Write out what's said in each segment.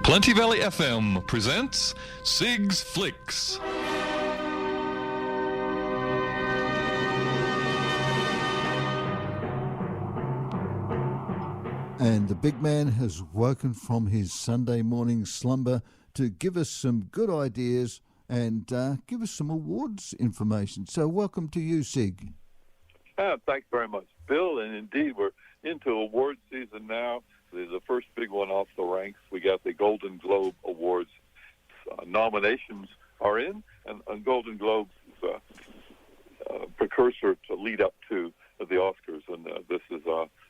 Plenty Valley FM presents Sig's Flicks. And the big man has woken from his Sunday morning slumber to give us some good ideas and give us some awards information. So welcome to you, Sig. Thanks very much, Bill. And indeed, we're into award season now. The first big one off the ranks. We got the Golden Globe Awards. Nominations are in, and Golden Globes is a precursor to lead up to the Oscars, and this is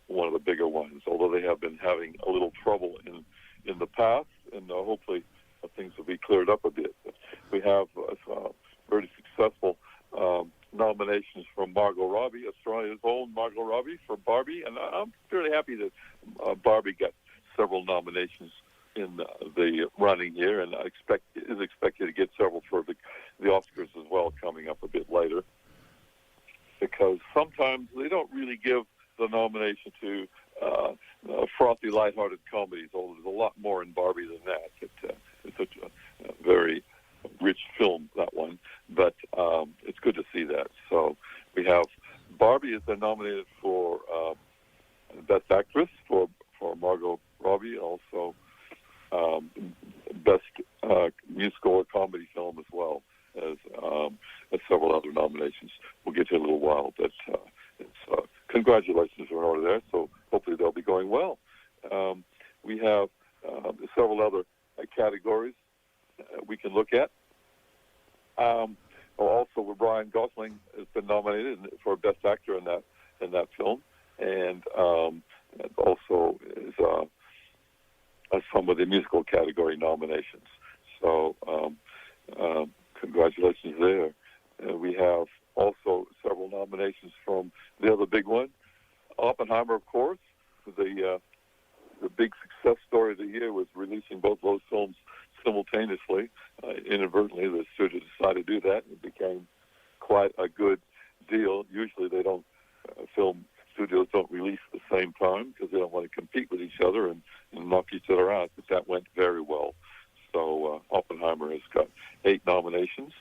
one of the bigger ones, although they have been having a little trouble in the past, and hopefully things will be cleared up a bit. We have very successful nominations from Margot Robbie, Australia's own Margot Robbie, for Barbie, and I'm fairly happy that Barbie got several nominations in the running here, and is expected to get several for the Oscars as well coming up a bit later, because sometimes they don't really give the nomination to frothy, lighthearted comedies, although there's a lot more in Barbie than that. It's such a very rich film, that one, but it's good to see that. So we have Barbie is nominated for Best Actress for Margot Robbie, also Best Musical or Comedy Film as well as several other nominations. We'll get to in a little while, but congratulations are in order there, so hopefully they'll be going well. We have several other categories we can look at. Also, Ryan Gosling has been nominated for Best Actor in that film, and also is some of the musical category nominations. So congratulations there. We have also several nominations from the other big one, Oppenheimer, of course. The big success story of the year was releasing both those films simultaneously. Inadvertently, the studio decided to do that. It became quite a good deal. Usually they don't, film studios don't release at the same time because they don't want to compete with each other and knock each other out, but that went very well. So Oppenheimer has got 8 nominations,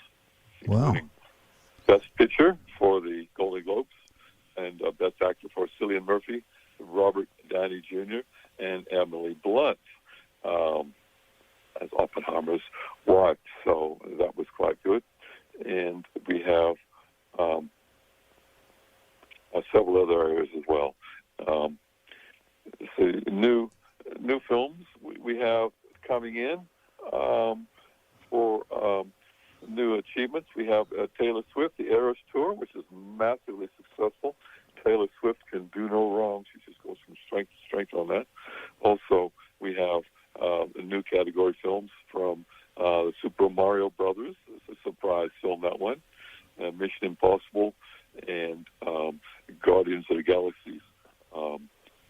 including Best Picture for the Golden Globes, and Best Actor for Cillian Murphy, Robert Downey Jr., and Emily Blunt as Oppenheimer's wife. So that was quite good. And we have several other areas as well. So new films we have coming in for new achievements. We have Taylor Swift, the Eras Tour, which is massively successful. Taylor Swift can do no wrong. She just goes from strength to strength on that. Also, we have new category films from the Super Mario Brothers. It's a surprise film, that one. Mission Impossible and Guardians of the Galaxy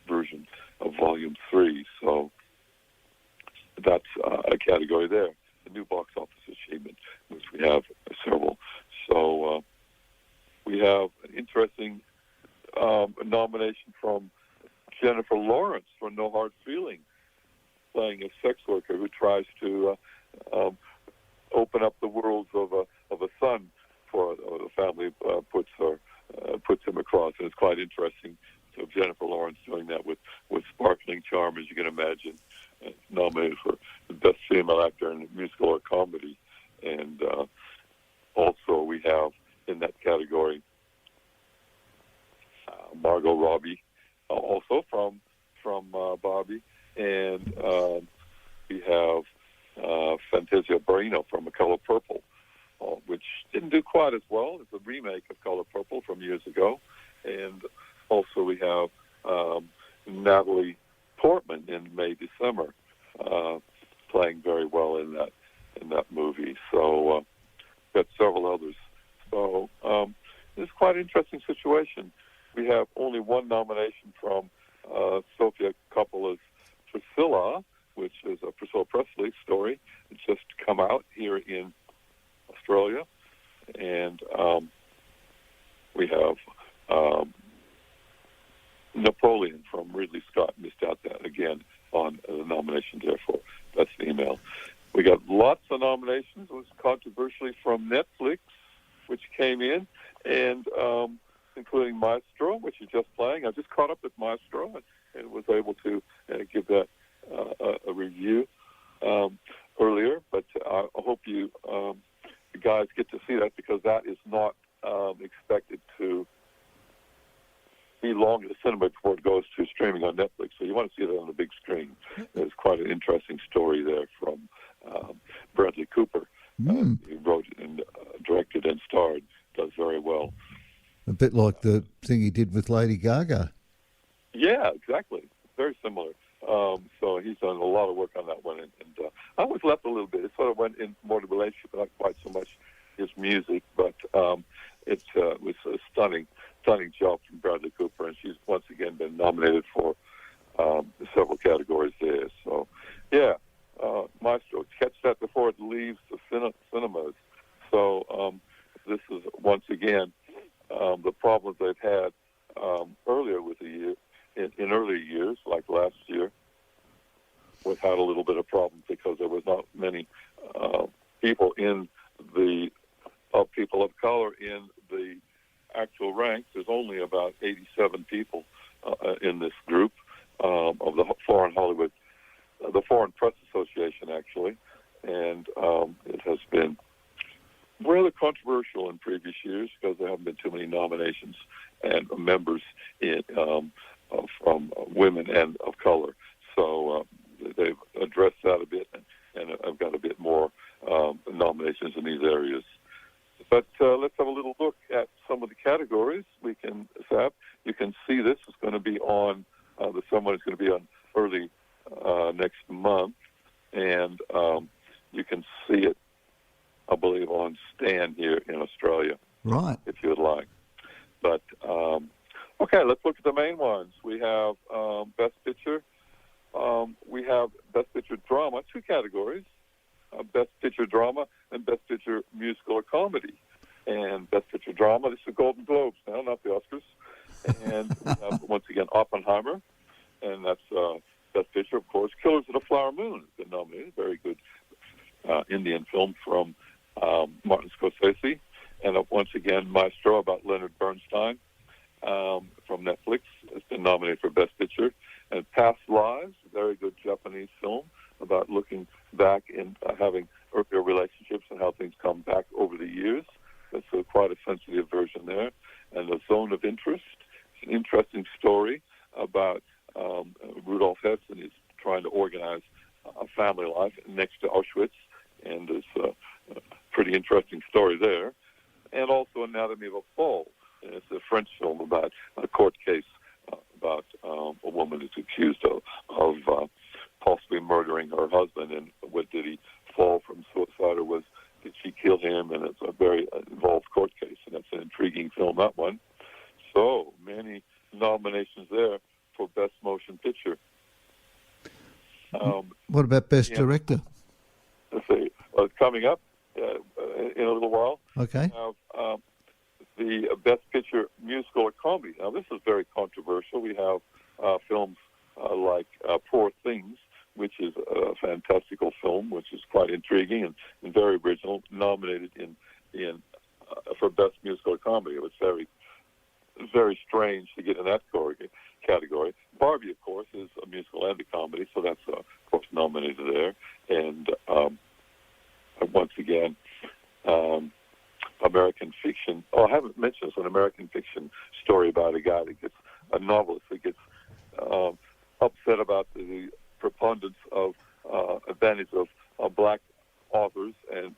version of Volume 3. So that's a category there. The new box office achievement, which we have several. So we have an interesting nomination from Jennifer Lawrence for No Hard Feelings, playing a sex worker who tries to open up the worlds of a son for the family puts him across, and it's quite interesting. So Jennifer Lawrence doing that with sparkling charm, as you can imagine, nominated for the Best Female Actor in Musical or Comedy, and also we have in that category Margot Robbie, also from Barbie, and we have Fantasia Barrino from A Color Purple, which didn't do quite as well. It's a remake of Color Purple from years ago, and also we have Natalie Portman in May December, playing very well in that movie. So got several others. So it's quite an interesting situation. We have only one nomination from Sofia Coppola's Priscilla, which is a Priscilla Presley story. It's just come out here in Australia. And we have Napoleon from Ridley Scott, missed out that again on the nominations there for Best Female. We got lots of nominations. It was controversially from Netflix, which came in, and including Maestro, which is just playing. I just caught up with Maestro and was able to give that a review earlier. But I hope you guys get to see that, because that is not expected to be long in the cinema before it goes to streaming on Netflix. So you want to see that on the big screen. There's quite an interesting story there from Bradley Cooper. He wrote and directed and starred. Does very well. A bit like the thing he did with Lady Gaga. Yeah, exactly. Very similar. So he's done a lot of work on that one. And I was left a little bit. It sort of went in more to the relationship, not quite so much his music, but it was a stunning job from Bradley Cooper, and she's once again been nominated for several categories there. So, yeah, Maestro, catch that before it leaves the cinemas. So this is, once again, the problems they've had earlier with the year, in earlier years, like last year. We've had a little bit of problems because there was not many people people of color in the actual ranks. There's only about 87 people in this group of the Foreign Hollywood, the Foreign Press Association, actually, and it has been rather controversial in previous years because there haven't been too many nominations and members from women and of color. So they've addressed that a bit, and I've got a bit more nominations in these areas. But let's have a little look at some of the categories we can have. You can see this is going to be on, the ceremony is going to be on early next month, and you can see it, I believe, on Stan here in Australia. Right. If you would like. But, okay, let's look at the main ones. We have Best Picture. We have Best Picture Drama, two categories. Best Picture Drama and Best Picture Musical or Comedy. And Best Picture Drama, this is the Golden Globes now, not the Oscars. And once again, Oppenheimer, and that's Best Picture, of course. Killers of the Flower Moon has been nominated. Very good Indian film from Martin Scorsese. And once again, Maestro, about Leonard Bernstein from Netflix, has been nominated for Best Picture. And Past Lives, a very good Japanese film about looking back and having earlier relationships and how things come back over the years. That's quite a sensitive version there. And The Zone of Interest, it's an interesting story about Rudolf Hess, and he's trying to organize a family life next to Auschwitz, and there's a pretty interesting story there. And also Anatomy of a Fall. And it's a French film about a court case about a woman who's accused of possibly murdering her husband, and what did he fall from suicide, or did she kill him? And it's a very involved court case, and it's an intriguing film, that one. So many nominations there for Best Motion Picture. What about Best Director? Let's see. Coming up in a little while. Okay. We have the Best Picture Musical or Comedy. Now, this is very controversial. We have films like Poor Things, which is a fantastical film, which is quite intriguing and very original, nominated for Best Musical or Comedy. It was very strange to get in that category. Barbie, of course, is a musical and a comedy, so that's, of course, nominated there. And once again, American Fiction. Oh, I haven't mentioned this, an American Fiction story about a novelist that gets upset about the preponderance of advantage of black authors and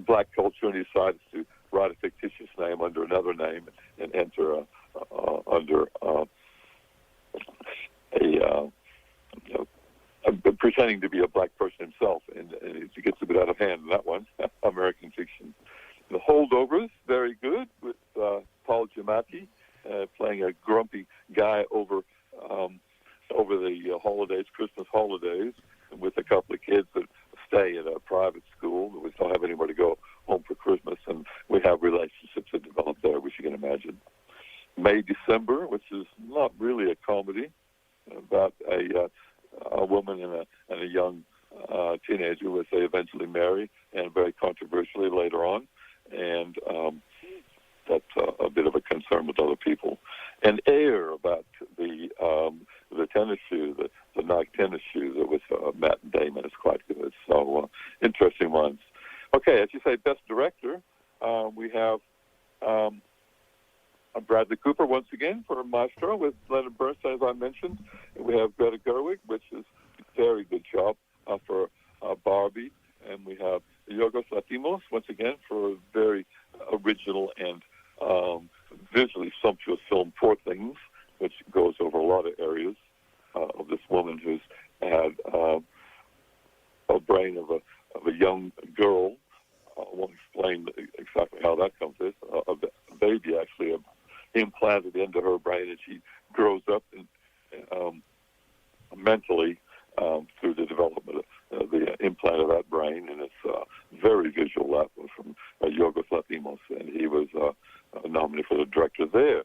black culture, and he decides to write a fictitious name under another name and enter under pretending to be a black person himself, and it gets a bit out of hand in that one. American Fiction. The Holdovers, very good, with Paul Giamatti playing a grumpy guy over the holidays, Christmas holidays, with a couple of kids that stay at a private school. We don't have anywhere to go home for Christmas, and we have relationships that develop there, which you can imagine. May, December, which is not really a comedy, about a a woman and a young teenager, which they eventually marry, and very controversially later on. And that's a bit of a concern with other people. And Air about the tennis shoe, the Nike tennis shoe that was Matt Damon is quite good. So interesting ones. Okay, as you say, Best Director, we have Bradley Cooper once again for Maestro with Leonard Bernstein, as I mentioned. And we have Greta Gerwig, which is a very good job for Barbie. And we have Yorgos Lanthimos, once again, for a very original and visually sumptuous film, Poor Things, which goes over a lot of areas of this woman who's had a brain of a young girl. I won't explain exactly how that comes. It's a baby actually implanted into her brain, and she grows up mentally through the development of the implant of that brain, and it's very visual. That was from Yorgos Lanthimos, and he was nominated for the director there.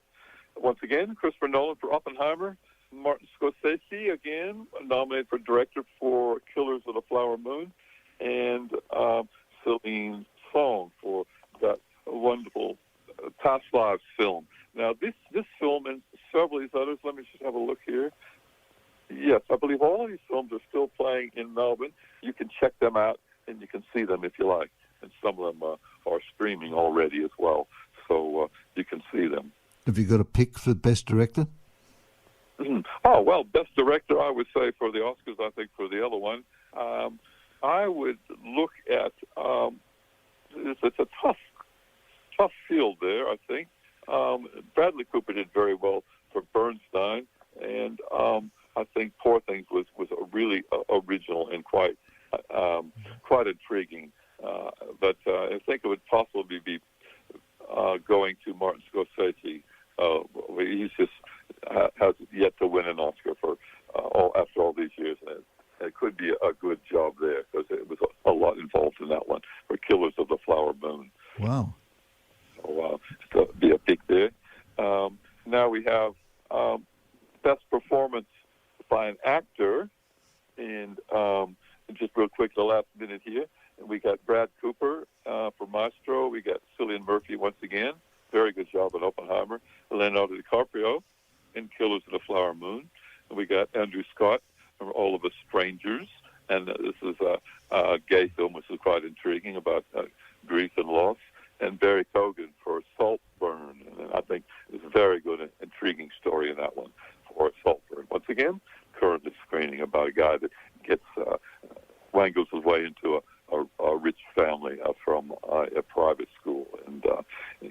Once again, Christopher Nolan for Oppenheimer. Martin Scorsese, again, nominated for director for Killers of the Flower Moon. And Celine Song for that wonderful Past Lives film. Now, this film and several of these others, let me just have a look here. Yes, I believe all of these films are still playing in Melbourne. You can check them out, and you can see them if you like. And some of them are streaming already as well, so you can see them. Have you got a pick for Best Director? Oh, well, Best Director, I would say, for the Oscars, I think, for the other one. I would look at, it's a tough field there, I think. Bradley Cooper did very well for Bernstein, and I think Poor Things was a really original and quite intriguing. But I think it would possibly be going to Martin Scorsese. He's just has yet to win an Oscar for after all these years, and it could be a good job there because it was a lot involved in that one for Killers of the Flower Moon. Wow. So be a pick there. Now we have Best Performance by an Actor, and just real quick, the last minute here, we got Brad Cooper for Maestro. We got Cillian Murphy once again. Very good job at Oppenheimer. Leonardo DiCaprio in Killers of the Flower Moon. And we got Andrew Scott from All of Us Strangers. And this is a gay film, which is quite intriguing about grief and loss. And Barry Keoghan for Saltburn. And I think it's a very good and intriguing story in that one for Saltburn. Once again, currently screening about a guy that gets wangles his way into a rich family from a private school and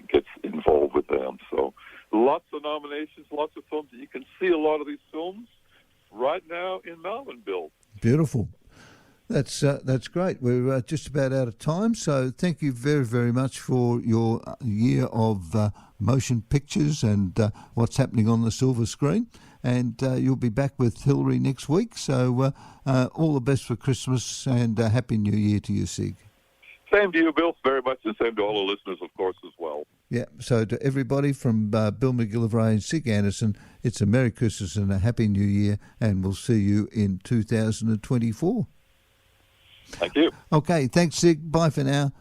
gets involved with them. So lots of nominations, lots of films. You can see a lot of these films right now in Melbourne, Bill. Beautiful. That's great. We're just about out of time, so thank you very, very much for your year of motion pictures and what's happening on the silver screen. And you'll be back with Hillary next week. So all the best for Christmas and Happy New Year to you, Sig. Same to you, Bill, very much, and same to all the listeners, of course, as well. Yeah, so to everybody from Bill McGillivray and Sig Anderson, it's a Merry Christmas and a Happy New Year, and we'll see you in 2024. Thank you. Okay, thanks, Sig. Bye for now.